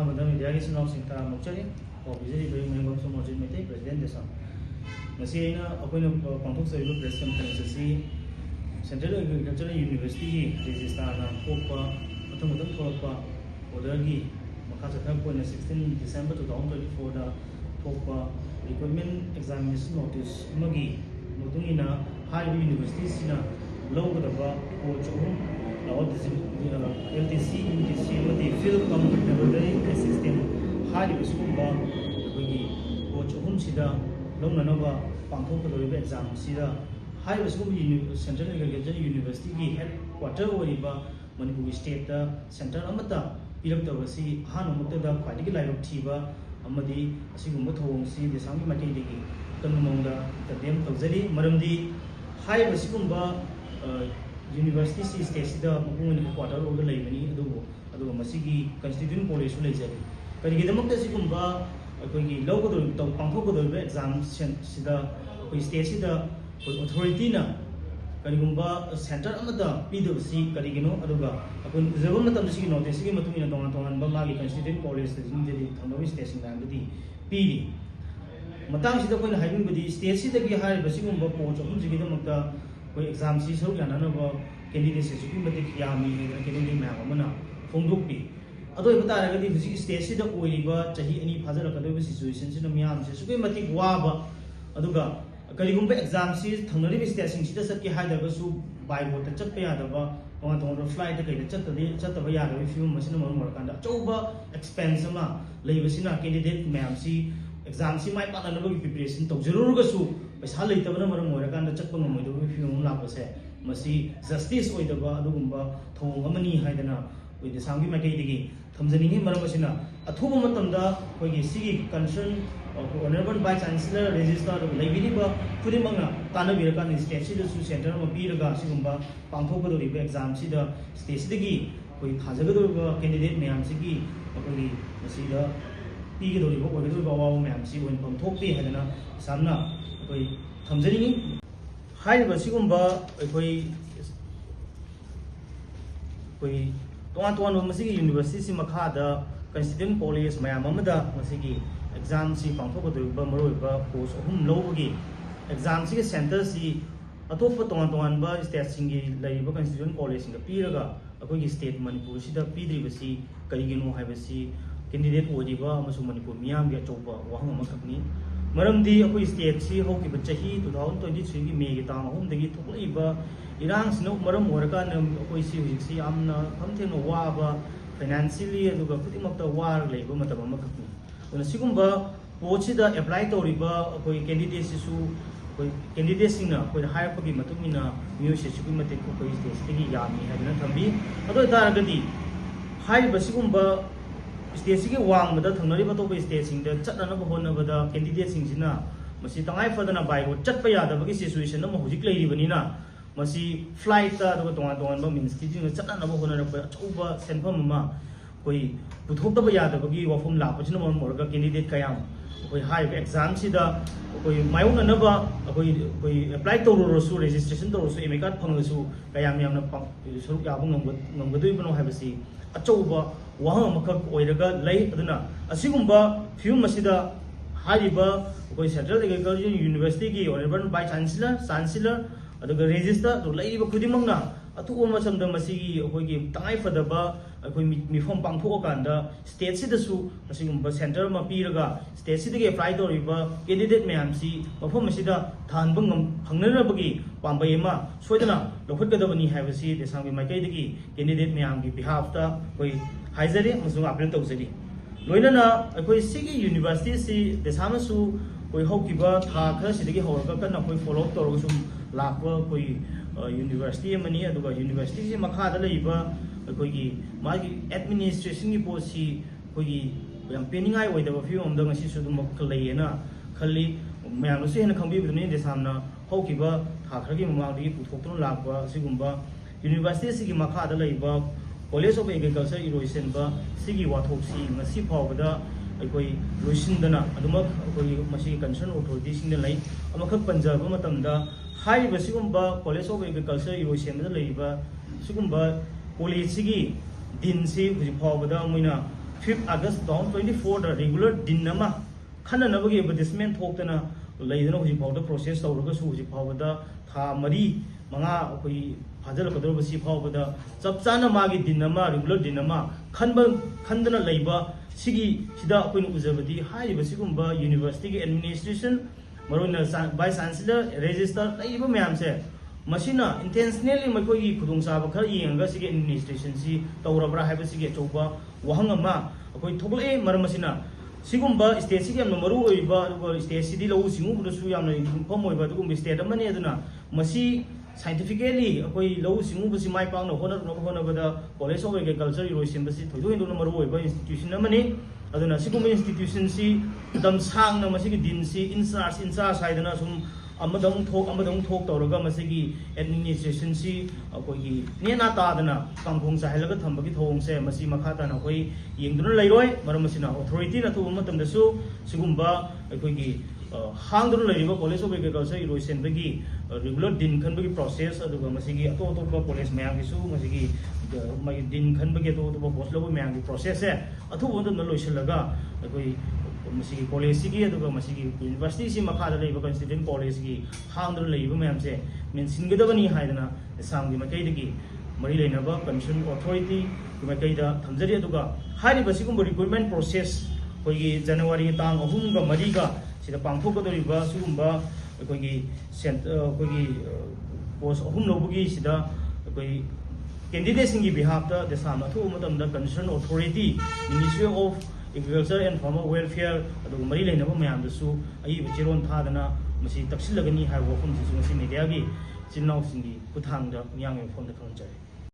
Media की सुनाव सिंह तारा मुक्चरी और बिजली बड़ी मेंबर सो मौजूद में थे प्रेसिडेंट देसा मसी ना अकोइन पांथोक सरिबो प्रेस कॉन्फ्रेंस से सेंट्रल एग्रीकल्चरल यूनिवर्सिटी की रजिस्ट्रार ना थोपा मतम थोपा ऑर्डर की मखा चथक कोइन 16 दिसंबर 2024 दा थोपा requirement examination notice मगी मुतुंगिना high university Cina लौगदबा post LTC, UTC, field laboratory assistant, highly visible coach Humsida, Longanova, Pantoka exam, Sida, high visible Central Agricultural University, headquarter Oriba, Manipur State, Center Amata, Pilotavasi, Hanamata, particular of Tiba, Amadi, Asigumoto, see the Sami Matiki, Kanumanga, the Dam Tozeli, Maramdi, high visible. University state da mapung quarter over leibani adu masigi constituent college leijari karigidamak ta sigumba akoigi lawgodo taw pangthogodo exam sida akoi state sida authority na karigumba center amada pidabsi karigino aduga akoi zero matam sigi notice sigi matungina tongan ba magi constituent college da jingdeli thangdawi station da amdi piri matang sida koina haibin budi state sida gi hai basigumba post ahum sigi damakta कोई exam सी सौ क्या ना वो candidate से चुकी मत यामी candidate में हमना फोंदुक भी अदो ये बता रहा कि फिजिक स्टेज से द ओइबा चाहिए इनी फाजर का दो सिचुएशन से नमियाम से चुकी मत वाबा अदुगा करिगुम पे एग्जाम सी थंगरी भी स्टेज सिंग से सबके हाई दबा सु बाय बोट चट पे यादबा वहां तो फ्लाइट कई चत बा यादबा फिल्म मसिन मर कांदा चौबा एक्सपेंस मा लेबसिना कैंडिडेट मैम सी एग्जाम सी माइ पाननबगी प्रिपरेशन तो जरूर गसु पैसा लेतबना मरम मोरकांदा चटप ngमोइदबो फिल्म लापसे मसी जस्टिस ओइदबा अदुगुंबा थोंग अमनी हाइदना ओइदे सांगी माइकैदिगी थमजनिंगी मरमसिना अथुबा मतमदा कोइगी सिगी concern honourable bye chancellor registrar लेबिनिबा पुरिमंगा तानबिरकान स्टेटसिदसु centre म पीरगा सिगुंबा पांथोगदोरिबा एग्जाम सिदा स्टेटसिदगी कोइ थाजगदोरिबा कैंडिडेट मयामसिगी कोइगी मसिदा पीगदोरिबा ओइगदोरिबा वाव मयामसि ओइन पांथोकपि हाइदना सामना कोई थमजनिंगी हाइबा सिगुंबा कोई तोन मसिगी यूनिवर्सिटी सि मखादा कंस्टिट्यूएंट कॉलेज मयाम अमदा मसिगी एग्जाम सि पांथोकदोरिबा मरोइबा पोस्ट अहुम लौबगी एग्जाम सि सेंटर सि अतोप तोन बा स्टेट सिंगी लैबा कंस्टिट्यूएंट कॉलेज सिंगा पीरगा अखोगी स्टेट मणिपुर सिदा पीद्रिबसि करिगिनो हाइबसि कैंडिडेट ओदिबा अमसु मणिपुर मियाम गे चौबा वहंग अमखकनी मरमदी अखोई स्टेट सी होकिबा चही 2023 की मे गी तांग अहुमदगी थोकलिबा इरांग सिनो मरम ओरका न अखोई सी हुजिक्सी आमना फमथेनो वाबा फाइनेंशियली अदुगा खुदिमक्ता वार लेबा मतम अमखकनी उन सिगुंबा पोचिदा अप्लाई तौरिबा अखोई कैंडिडेट सिसु अखोई कैंडिडेट सिंगना अखोई हायरपगी मतुमिना म्यूसे सिगुमते अखोई स्टेट सिगी यामी हाइदना थंबी अदो तारगदी हाइबा सिगुंबा स्टेट की वांगबदा थंगनरिबा तोबे स्टेट सिंगदा चटनब होनबदा कैंडिडेट सिंगसिना मसी तंगाई फदना बाइक चटप यादबगी सिचुएशन अम हुजिक लेरिबनिना मसी फ्लाइट ता अदुगा तोंगान बा मीन्स की जिंग चटनब होनरबा चौबा सेंफम मा कोई पुथोकतब यादबगी वफम लापचिन मन मोरगा कैंडिडेट कयाम कोई हाई एग्जाम सिदा कोई मायोननबा कोई अप्लाई तौरसु रजिस्ट्रेशन तौरसु एम कार्ड फंगसु कयाम यामना सरुक याबु ngमगदुइबनो हाइबसी अचौबा वहां मखक ओइरगा लै अदुना असिगुंबा फिल्म मसिदा हारिबा कोई सेंट्रल एग्रीकल्चरल यूनिवर्सिटी की ऑनरेबल बाय चांसलर अदुगा रजिस्टर तो लैरिबा खुदिमंगना अतुबा मसमदा मसिगी अखोइगी तंगाई फदबा अखोइ मिफम पांथोकांदा स्टेट सिदसु असिगुंबा सेंटर मा पीरगा स्टेट सिदगे अप्लाई तौरिबा कैंडिडेट मयामसी मफम मसिदा थानबंग फंगनरबगी पांबयमा सोइदना लौखटगदबनी हाइबसी देसांगी माइकैदगी कैंडिडेट मयामगी बिहाफता कोई हाइजरी अमसुंग अपील तौजरी लोइनना अखोइ सिगी यूनिवर्सिटी सि देसामसु कोई हौकिबा था खर सिदगी हौरगा कन्ना कोई फॉलो अप तौरगसु लाखबा कोई यूनिवर्सिटी मनी अदुगा यूनिवर्सिटी से मखादा लैबा अखोइगी मागी एडमिनिस्ट्रेशन की पोसी अखोइगी याम पेनिंगाई ओइदबा फियम the ngasi su dum khaleena khali mayam su hena khambibuduni desamna haukiba tha khragi mamadi puthokton lakwa sigumba university sigi makhada laiba college of agriculture erosion ba sigi wathoksi ngasi phawda अखोई लोइसिंदना अदुमक अखोई मसी concern authority सिंगना लै अमखक Punjab मतमदा हाइबा सिगुंबा college of agriculture इरोसेम दा लैबा सिगुंबा college सिगी दिन से हुजि फावदा Moina 5 August 2024 regular दिन अमा खननबगी advertisement थोक्तना लेदना हुजी फाउदा process तौरगसु हुजी फाउदा था मरी मंगा अखोई फाजलकदरबसी फाउदा चप चाना मागी दिन अमा रेगुलर दिन अमा खंदना लेबा सिगी सिदा अखोइन उजबदी हाइबसिगुम्बा यूनिवर्सिटी के एडमिनिस्ट्रेशन मरोना वाइस चांसलर रजिस्टर लेबा म्यामसे मसीना इंटेंशनली मखोई खुदुंगसाब खर येंगा सिगे एडमिनिस्ट्रेशन सी तौरबरा हाइबसिगे चौबा वहंग अमा अखोई थोगले मरमसिना सिगुम्बा स्टेट सिगे यम मरु ओइबा स्टेट सिदी लौ सिंगुबदसु याम युफम ओइबा दुगुम स्टेट अमने अदुना मसी साइंटिफिकली अखोई लौ सिंगुबसि माइ पांगनो होनबदा कॉलेज ऑफ एग्रीकल्चर यूरोसियम बसि थोइदो हिंदुना मरु ओइबा इंस्टीट्यूशन अमने अदुना सिगुम्बा इंस्टीट्यूशन सी दम सांगना मसिगे दिन सी इंचार्ज हाइदना सुम अमदंग थोक तौरगा मसिगी एडमिनिस्ट्रेशन सी अखोई नेना तादना कांगखोंग साहलगा थंबगी थोंगसे मसि मखाताना अखोई येंगदुना लैरोय मरमसिना अथॉरिटी ना थुब मतमदसु सिगुम्बा अखोई हांगदुना लैरिबा कॉलेज ऑफ एग्रीकल्चर यूरोसियनबगी रेगुलर दिन खनबगी प्रोसेस अदुगा मसिगी अतोतोपा कॉलेज मयांगिसु मसिगी मई दिन खनबगी अतोतोपा पोस्ट लबो मयांगी प्रोसेस है अथुबोदन लोइसलगा अखोई मसिगी कॉलेज की मसिगी यूनिवर्सिटी से मखादा लेबा कंस्टिट्यूएंट कॉलेज की हांगदुना लेबा मयांसे मेंसिनगदबनी हाइदना सांगी मकैदगी मरी लेनबा कंसर्न अथॉरिटी की मकैदा थमजरी अदुगा हारिबा सिगुम्बा रिक्रूटमेंट प्रोसेस कोई जनवरी तांग 3 गा 4 गा सिदा पांथोकदरिबा सिगुम्बा कोई पोस्ट 3 लौबगी सिदा कोई कैंडिडेट सिंगी बिहाफ दा देसाम अथु मतमदा concern authority ministry of agriculture and farmer welfare अदुगा मरी लेनबा मयामदसु अयिबा चिरोन थादना मसी तक्सिलगनी हाय वफम सिसु मसी मीडिया की चिन्नाव सिंगी कुथांगदा यांग फोन द खंजरे